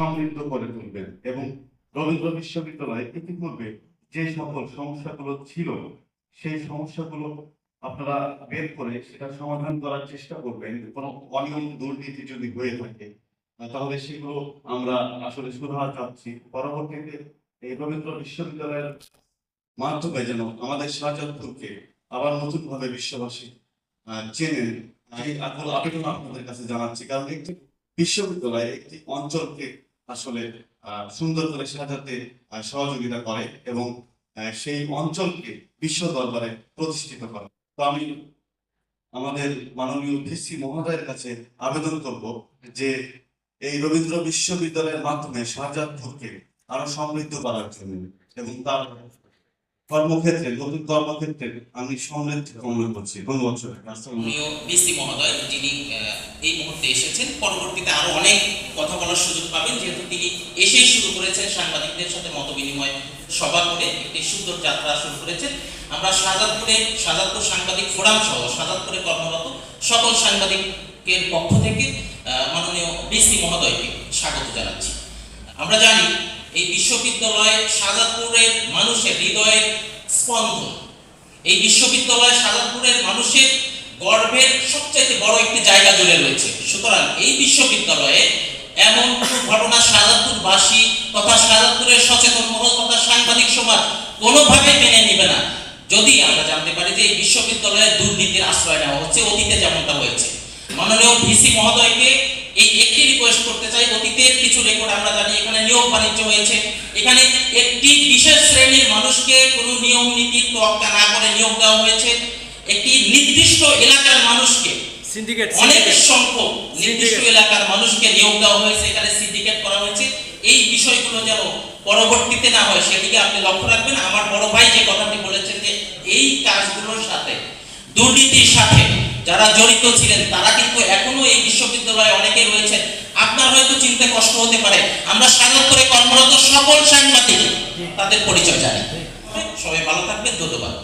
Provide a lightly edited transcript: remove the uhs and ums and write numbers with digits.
সমৃদ্ধ করে তুলবেন এবং রবীন্দ্র বিশ্ববিদ্যালয় ইতিপূর্বে যে সকল সমস্যাগুলো ছিল সেই সমস্যাগুলো আপনারা বের করে সেটা সমাধান করার চেষ্টা করবেন। কোনো অনিয়ম দুর্নীতি যদি হয়ে থাকে তাহলে সেগুলো আমরা আসলে সুরাহা চাচ্ছি। পরবর্তীতে এই রবীন্দ্র বিশ্ববিদ্যালয়ের মাধ্যমে যেন আমাদের শাহজাদপুরকে আবার নতুন ভাবে বিশ্ববাসী চেনেন, এই আবেদন আপনাদের কাছে জানাচ্ছি। কারণ একটি বিশ্ববিদ্যালয় একটি অঞ্চলকে আসলে সুন্দর করে সাজাতে সহযোগিতা করে এবং সেই অঞ্চলকে বিশ্ব দরবারে প্রতিষ্ঠিত করে। তো আমি আমাদের মাননীয় ভিসি মহোদয়ের কাছে আবেদন করব যে এই রবীন্দ্র বিশ্ববিদ্যালয়ের মাধ্যমে শাহজাদপুরকে আরো সমৃদ্ধ করার জন্য এবং তার কর্মক্ষেত্রে নতুন কর্মক্ষেত্রে আমি সমৃদ্ধি কামনা করছি। ধন্যবাদ। ভিসি মহোদয় যিনি এই মুহূর্তে এসেছেন, পরবর্তীতে আরো অনেক কথা বলার সুযোগ পাবেন, যেহেতু তিনি এসেই শুরু করেছেন সাংবাদিকদের সাথে মত বিনিময় সভা করে একটি সুন্দর যাত্রা শুরু করেছেন। আমরা শাহজাদপুর সাংবাদিক ফোরাম সহ শাহজাদপুরে কর্মরত সকল সাংবাদিকের পক্ষ থেকে মাননীয় ভিসি মহোদয়কে স্বাগত জানাচ্ছি। আমরা জানি এই বিশ্ববিদ্যালয় শাহজাদপুরের মানুষের হৃদয়ের স্পন্দন। এই বিশ্ববিদ্যালয় শাহজাদপুরের মানুষের গর্বের সবচেয়ে বড় একটি জায়গা জুড়ে রয়েছে। সুতরাং এই বিশ্ববিদ্যালয়ে এমন কোনো ঘটনা শাহজাদপুরবাসী তথা শাহজাদপুরের সচেতন মহল তথা সাংবাদিক সমাজ কোনোভাবে মেনে নেবে না যদি আমরা জানতে পারি যে এই বিশ্ববিদ্যালয়ে দুর্নীতির আশ্রয় নেওয়া হচ্ছে, অতীতে যেমনটা হয়েছে। মাননীয় ভিসি মহোদয়কে এই একটি রিকোয়েস্ট করতে চাই, অতীতের কিছু রেকর্ড আমরা জানি এখানে নিয়োগ বাণিজ্য হয়েছে, এখানে একটি বিশেষ শ্রেণীর মানুষকে কোনো নিয়ম নীতির তোয়াক্কা না করে নিয়োগ দেওয়া হয়েছে, একটি নির্দিষ্ট এলাকার মানুষকে অনেক সংখ্যক নির্দিষ্ট এলাকার মানুষকে নিয়োগ দেওয়া হয়েছে, এখানে সিন্ডিকেট করা হয়েছে। এই বিষয়গুলো যেন পরবর্তীতে না হয় সেদিকে আপনি লক্ষ্য রাখবেন। আমার বড় ভাই যে কথাটি বলেছেন যে এই কাজগুলোর সাথে দুর্নীতির সাথে যারা জড়িত ছিলেন তারা কিন্তু এখনো এই বিশ্ববিদ্যালয়ে অনেকে রয়েছেন। আপনার হয়তো চিনতে কষ্ট হতে পারে, আমরা শাহজাদপুরে কর্মরত সকল সাংবাদিক তাদের পরিচয় জানি। সবাই ভালো থাকবেন, ধন্যবাদ।